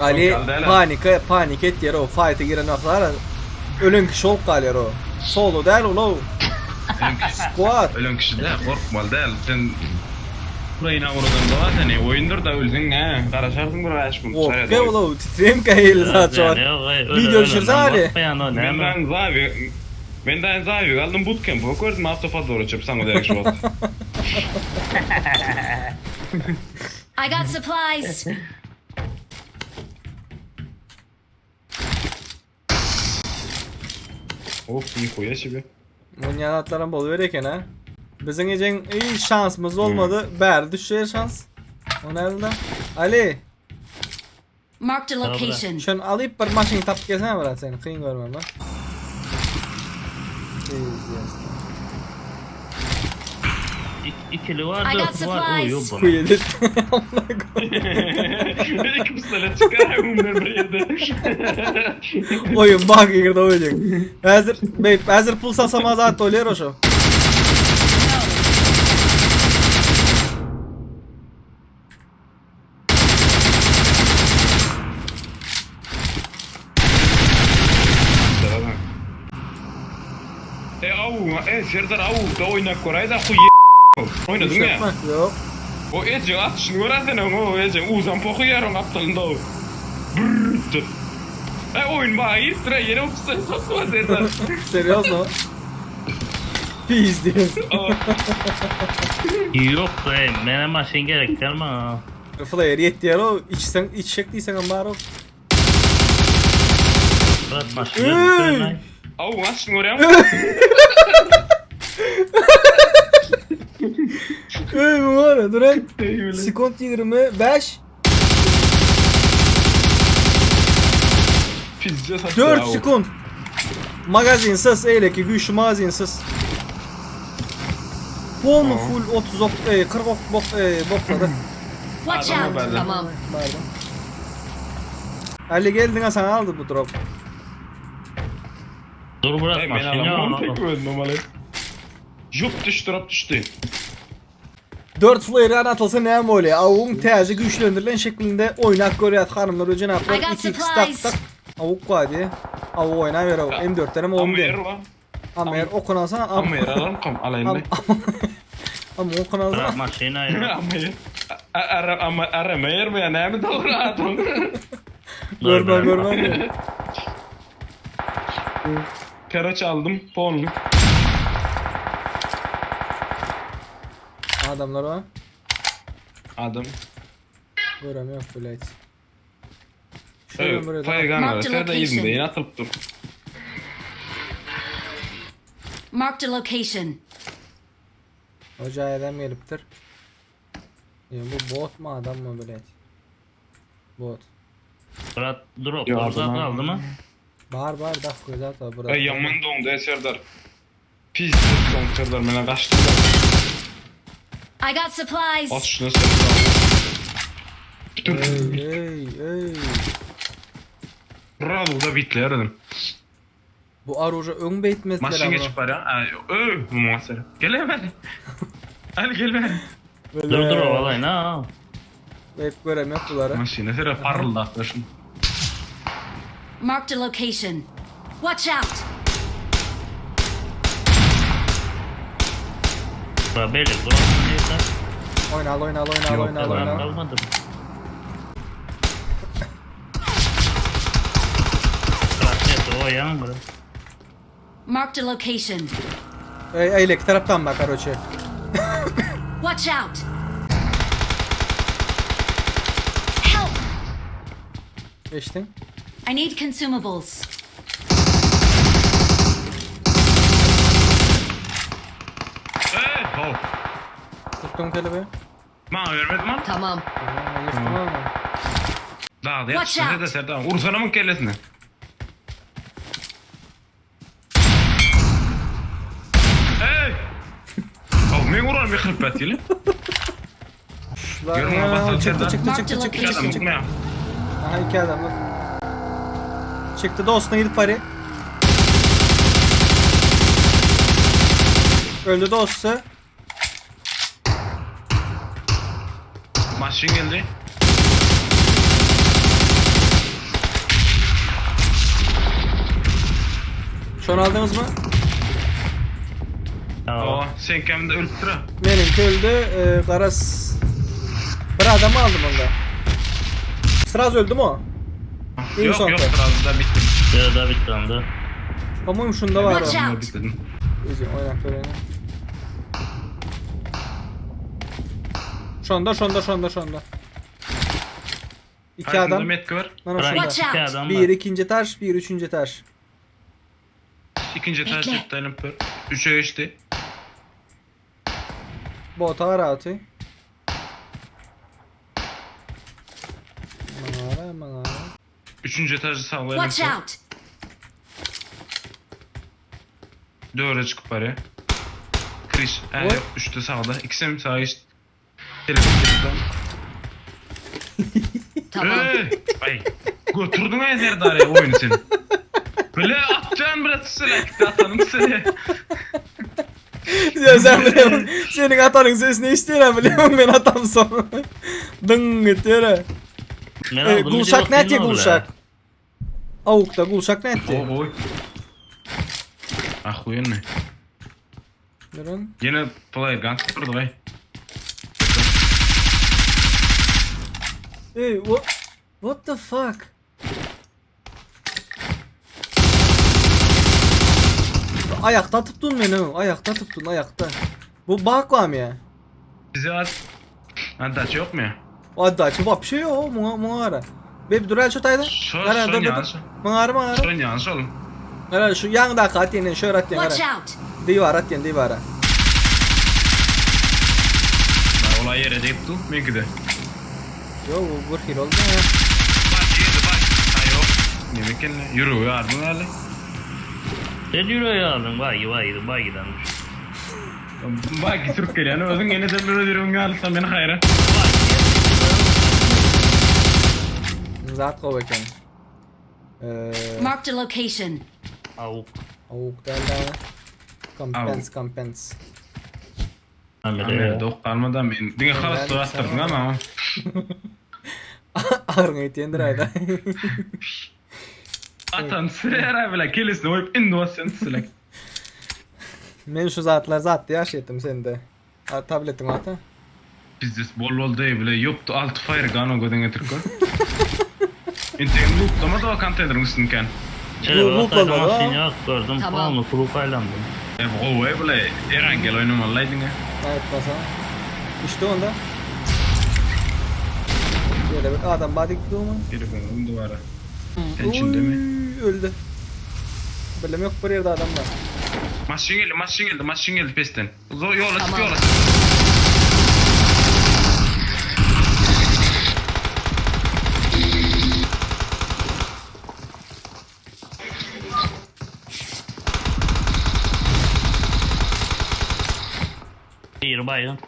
Ali panik et yer o fight'e giren aklar ölün kişi olup kalır o. Solo değil o. Squad. Ölen kişi de korkmalı değil. Sen burayına uğradın da var seni. Oyundur da ölsün ha. Karaşarsın bir aşkım. Okey oğlum titreyim kayıl zaten. Video düşürsen Ali. Benden zavi kaldım bootcamp'ı gördüm hafta fazla uğraşıp sana direkt şu oldu. I got supplies. Of iyi koya şimdi. Munyanatların bol vereken ha. Bizim gecen iyi şansımız olmadı. Ber düşüyor şans. O nerede? Ali. Marked a location. Şunu alıp bir maşini tapıp gelsene bana seni. Kıyın görmem ben. İkili var, I got dört var, o yok supplies. bana. Kuyedir. İki pistolet çıkar bunlar bir yerde. Oyun bak girdi oyun. Hazır pulsa samazat oluyor o şu. Serdar da oynak Koray'da oynadın ya. Yok. O Ece at şunu öğrensene o Ece uzan poku yarım aptalında o. Brrrr. Oyun bana ilk yeni ofiste sosma Serdar. Serios Pis diyorsun. Yok be, mene maşin gerek değil mi? Flare yetti yer o. İçecek değilsen ama o. Bırak maşin gerek. At şunu oraya mı? Ey bu var ya dur Skont 25 Pizza sattı 4 sekund. Magazinsiz eyleki güçlü magazinsiz. Bol mu full 30 ok 40 ok bokladı. Watch Adamı out. verdim. Tamam. Pardon. Ali geldin ha sana aldı bu drop. Dur bırak Ben maşini alamam al. tek öldüm ama. Jup düştü drop düştü. 4 flare anlatılsa ne mi oluyor? Avuk'un tezi güçlendirilen şeklinde oynak görüyor hanımlar ve cenaplar. I got 2x tak supplies. tak. Avuk var Avuk oynar ver avuk. M4'ten ama 10 Ama yer değil. var. Ama eğer okunansana Ama yer alalım kam alayım. ama Bırak okunansana. maşini al. Ama yer. Arama yer mi ya? Ne mi doğru adam? Görmem. Karaç aldım. Ponlu. Adamlar var. Adam. Göremiyorum Flight. Evet. Faygan var. Sen de izin deyin atılıp dur. Marked a location. Hoca adam geliptir. Ya bu bot mu adam mı Flight? Bot. Bırak drop Ya orada adam- kaldı mı? Bağır dak güzel tabi burada. Yaman doğumda Serdar. Pis son Serdar bana kaçtı. I got supplies. Bas şuna Serdar. Ey. Bravo da bitti aradım. Bu aroja ön beytmezler Maşin geçip var ya. Bu muhasere. Gel hemen. Hadi gel ben. Dur o vallahi ne? Hep göremiyor bunları. Maşine Serdar parıldattı şimdi. Marked a location. Watch out. Bırak böyle drop neyse. Oyna. Kalmadı. Bırak neyse o yan bırak. Marked a location. Eylek taraftan bak aroçe. Watch out. Help. Geçtin. I need consumables. Hov. Tuttum kelebeği. Bana vermedin mi? Tamam. Yırttım ama. Daha da Watch yapsın out. de Serdar. Vursana mı kellesine? Hey! Men vurar bir kırpet yili. Görme bak Çıktı. Aha 2 adam bak. Çıktı dostuna gidip pari. Öldü dostu. Maşin geldi. Şonu aldınız mı? Tamam. Oo, sen kimde ölüp tura? Benimki öldü. Karas... Bir adamı aldım onda. Sıraz öldü mü o? İyi Yok sohbet. yok biraz da bitti. Ya da bitti anda. Ama şunda var o. Watch out. Bitirdim. İyice oynak böyle. Şonda. İki Karşında adam. metki var. Bana Bırak şunda. Watch iki out. adam Bir var. ikinci taş, bir üçüncü taş. İkinci taş Bekle. iptalim var. 3'e geçti. Bota var atı. Mağara. Üçüncü etajı sağlayalım. Watch out. Döre çıkıp var ya. Kriş. Oy. Üçte sağda. İkisi mi sağa geçti. Telefon. Tamam. Ay. Götürdün ya nerede araya oyunu seni. Böyle atacaksın biraz selekte atanım seni. Ya sen biliyorum. Senin atanın sesini istiyorum biliyorum ben atam sonra. Dın gitti ya. Ben aldım, Gulşak bir de ne etti bakayım gulşak? Avukta gulşak ne etti? Oy. Ah oyun ne? Durun. Yine player gun kurdu ay. Hey what the fuck? Ayakta tuttun beni. Ayakta tuttun ayakta. Bu bak var mı ya? Bize at. Antaç yok mu ya? Hadi açı bir şey yok mu ara. Bebe dur el şu tayda. Son Dur. yansı. Mağara. Son yansı oğlum. Ara şu yan da katinin şöyle atayım Watch ara. out. Divara. Ben olay yere deyip dur. Belki de. Yo bu bir oldu ya. Bak yedi bak. Ha yok. Yemek kendine. Yürü yardım öyle. Sen yürü aldın. Vay giden. Bak Türk geliyor. Özün gene de böyle diyorum alsam beni hayra. Zat koveken. Marked a location. Avuk. Avuk derler. Compens. Amir dok kalmadan ben. Dine halas sorattırdın ama. Ağrın etendir ayda. Atan sıraya bile kelisini oyup indi o sen sılak. Men şu zatlar zat diye ettim seni de. Tabletin ata. Bizdes bol değil bile yoktu alt fire gun o gödüne Türk'ü. İnteğin lootlama da o kantaydır mısın kan? Şöyle Bu bir olmadı ataydım ha. seni yok gördüm. Tamam. Onu kuru paylandım. O bile Erangel oynamalıydın ya. Evet basa. İşte onda. Böyle bir adam badik doğma. Telefonun duvara. Sen şimdi mi? Öldü. Bilmem yok bir yerde adam var. Maşin geldi pesten. Yola çık Tamam. yola. Bir baygın.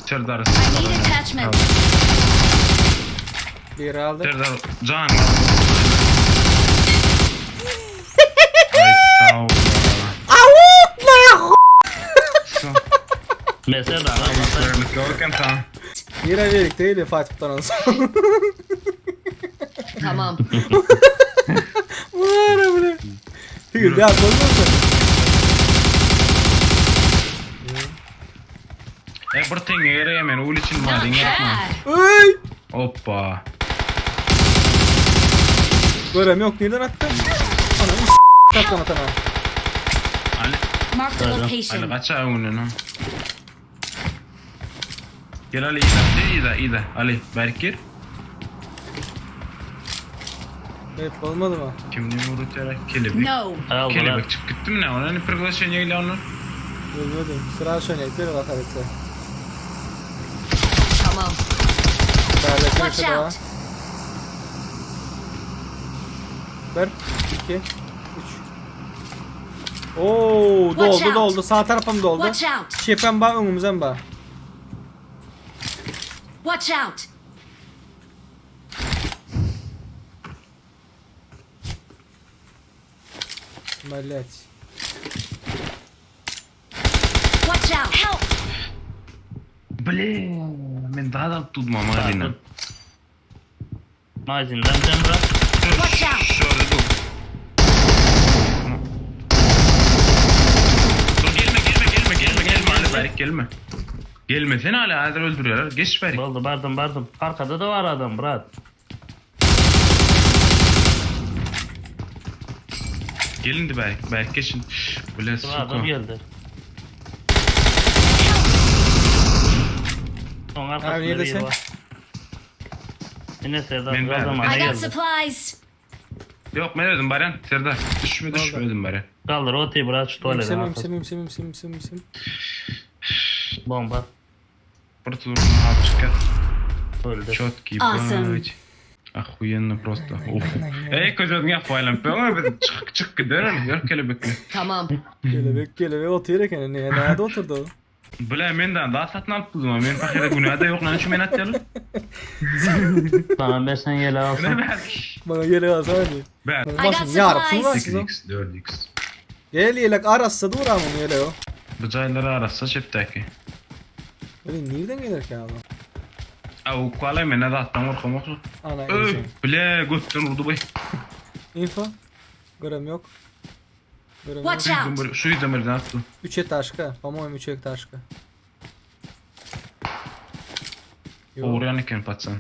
Serdar. I need attachment. Bir aldı. Serdar. Can. Ay sağ ol. Mesela da anlatayım. Görken tamam. Bir ay verik değil ya Fatih Kutan'ın son. Tamam. Var öyle. Figür ya koymuyor musun? Everything yere hemen ul için Not madin yapma. bad. Ay! Hoppa. Görem yok nereden attı? Ananı s***** atana. Ali. Marked a Pardon. Ali location. kaça onu no. Gel Ali ida. Ali Berkir. Evet olmadı mı? Kimliği unutarak kelebek. No. Al Kelebek bırak. çıkıp gitti mi ne? Ona ne приглашение ile onu? Ölmedim. Sıra şöyle bir bakar etse. Tamam. Watch Değerli out. 1, 2, 3. Oo Watch out. doldu. Sağ tarafım doldu. Watch out. Şepen bağ önümüzden bağ. Watch out. Mallet. Watch out. Help. Блин, men daha da tutmam abi. Magazinden sen bırak. Watch out. Şöyle dur. Dur gelme Ali Berk gelme. Gelme seni hala hazır öldürüyorlar. Geç Berk. Bardım. Arkada da var adam bırak. Gelin de Berk geçin. Böyle Adam suko. geldi. Son Abi arkasında neredesin? biri var. Yine Serdar Ben biraz verdim. zamana I got geldi. supplies. Yok ben dedim Baran. Serdar. Düşmedim Baran. Kaldır oteyi bırak şu tuvalete. İmsim. Bomba. Просто нужно обшикать. Öldü. Чёткий Awesome. бать. Охуенно просто. Ух. Ey kocaman yapmayalım. Ben öyle çık giderim. Yok kelebekle. Tamam. Kelebek oturuyor eken nerede oturdu o? Bile menden daha satın alıp buldum. Men fakire günahı da yok lan şu men atyalı. Bana versen yele Ne alsın. belki. Bana geliyor az hadi. Ben. got Başım yarıp supplies. var siz o. 8x, 4x. Gel yelek arası dur ama onu yele o. Bu cayları arasa çepteki. Öyle nereden gelir ki adam? Au kuala men de attan orkamak. Ana Öf. insan. Bile götten vurdu bay. Info. Görem yok. Görem yok. Watch out. Şu yüzden attı. 3'e taşka. По-моему 3'e taşka. Yok. Uğrayan iken patsan.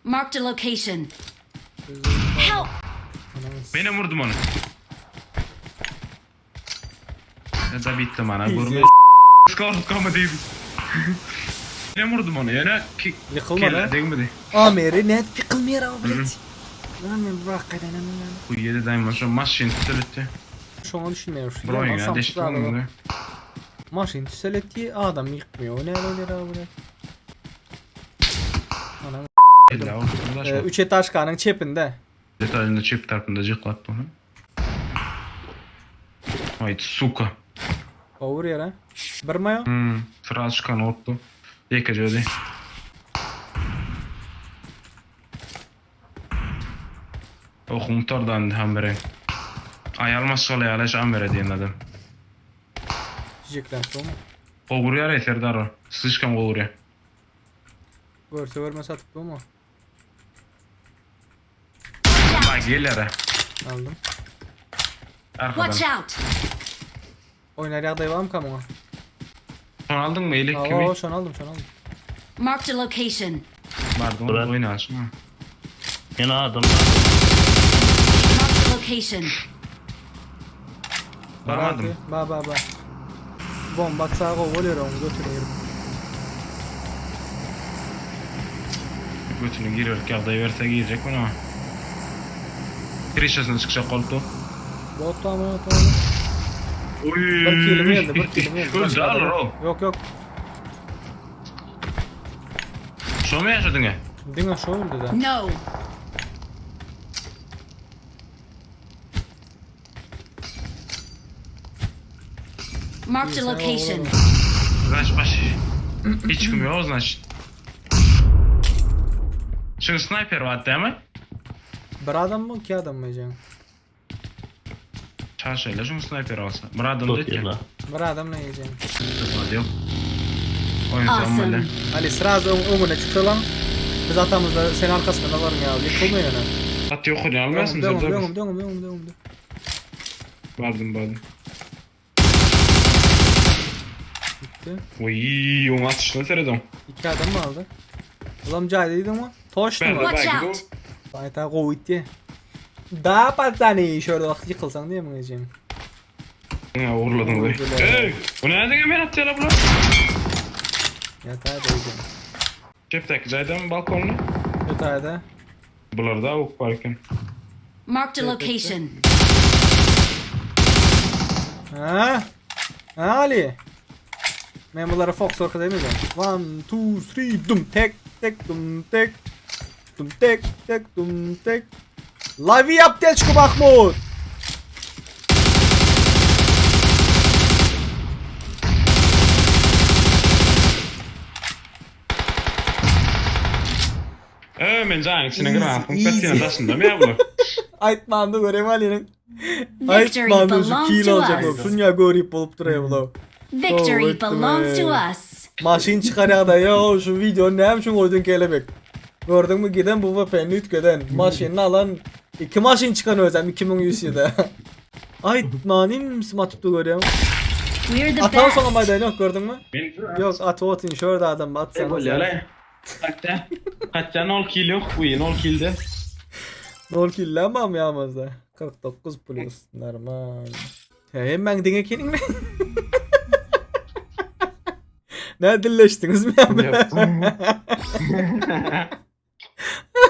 Marked a location. Help. Benim vurdum onu. Ya da bitti bana. Easy. Görme. Skor değil. Benim vurdum onu. Yani ki Yıkılma lan. Değmedi. Ameri net yıkılmıyor ama bilet. Lan ben bırak kaydan hemen. Bu 7 daima şu maşin tüseletti. Şu an düşünmüyorum. Şu Broyun an ya deşti onu. Maşin tüseletti adam yıkmıyor. O ne öyle abi? Anam. İlla o burada şu. 3'e taşkanın çepinde. Detayında çip tarafında cıklat bunu. Haydi suka. Over yere. Bir mayo. Sıra çıkan ortu. Yekece öde. Okumtardan ham bere. Ayalmaz şöyle yalaş am bere diyen adam. Çiçekler sonra. Oğurya Serdar o. Sıçkan oğurya. Görse görmese atıp bu mu? Bak gel yere. Aldım. Arkadan. Watch out. Oynar yağda var mı kamuğa? Son aldın mı? Elek kimi? Şu an aldım. Marked a location. Pardon Bırak. oyna açma. Yine adam. Marked a location. Bakmadım. Ba. Bomba sağa oluyor onu götürüyorum. Götünü giriyor. Kağıdayı verse girecek bunu ama. Kirişesine çıkacak koltuğu. Bot tamam. Oy. Bir kelime geldi. Öldü alır o. Yok. Şu mu yaşadın ya? Dina şu öldü da. No. Marked a location. Baş. Hiç kim yok значит. Şimdi sniper var değil mi? Bir adam mı iki adam mı Can? Çarşıyla şimdi sniper olsa. Buradan Çok da iyi la. Bir adam ne yiyeceğim? Hadi yok. Oynayacağım Awesome. böyle. Ali sırası önüne çıktı lan. Biz atamızda senin arkasında da varım ya. Yıkılmıyor yani. At yok onu almıyorsun Devam. zaten. Vardım. Bitti. Oy, onu atışını seyredem. 2 adam mı aldı? Ulan caydıydı mı? Toştu Ben mu? de. Watch Belki de out. Bayta kovuydu. Daha patani şöyle bak yıkılsan diye mi diyeceğim? Ya uğurladın orayı. Uğurladı. Hey! Bu nereden hemen atıyorlar bunu? Yatağa diyeceğim. Cepteki zaydan balkonlu. Yatağa. Bunlar da avuk varken. Marked a location. Ha Ali. Ben bunlara Fox orka demeyeceğim. 1, 2, 3 dum tek dum tek. Live yap Delçko Mahmut. Men zanik sine Easy, grafın easy. pettiğine dasında mı ya bunu? Aytmandı göreyim Ali'nin. Victory Aytmandı şu belongs kill to alacak o. us. Sunya gorip olup duruyor bu. Victory Oh, belongs to man. us. Maşin çıkar ya da ya şu video ne hem şu koydun kelebek. Gördün mü giden bu VPN'i ütkeden. Maşinini alan 2 maşin çıkan özlem 2107'de. Ay manin smatıptı görüyorum. We're the Atan sonra best. maydan yok gördün mü? Men Yok atı otin şurada adam Ne atsana. bolýar lan? Kaçta 0 kilo bu 0 kilde. 0 kill ama yağmazda. 49 plus normal. Hemen dinge kenin mi? Ne dilleştiniz mi abi?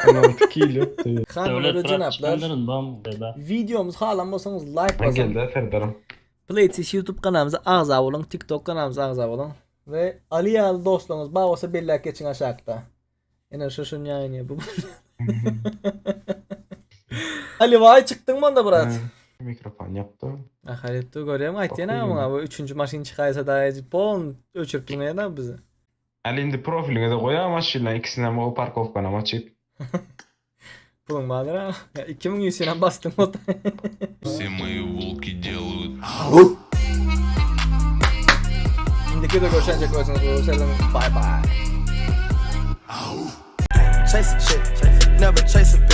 16 kilo. Kanalları Devlet bırak cenaplar. çıkandırın bam deda. Videomuz hala like Ben basın. geldi Ferdarım. Playtest YouTube kanalımıza ağız olun. TikTok kanalımıza ağız olun. Ve Ali Yağlı dostlarımız bağırsa bir like geçin aşağıda. Yine şaşın yayını bu. Ali vay çıktın mı onda Murat? Mikrofon yaptı. Aharetto görüyorum ayt yana Bakıyorum. ama bu 3. maşin çıkaysa daha bon öçürttün yana bizi. Ali indi profiline de koyar maşinla ikisine mi o parkovkana maçıp. Bulun bağlara. Ya 2100 yana bastım o da. Все мои волки делают. Şimdiki de görüşecek olsanız görüşelim. Bye bye. Chasing shit, never chasing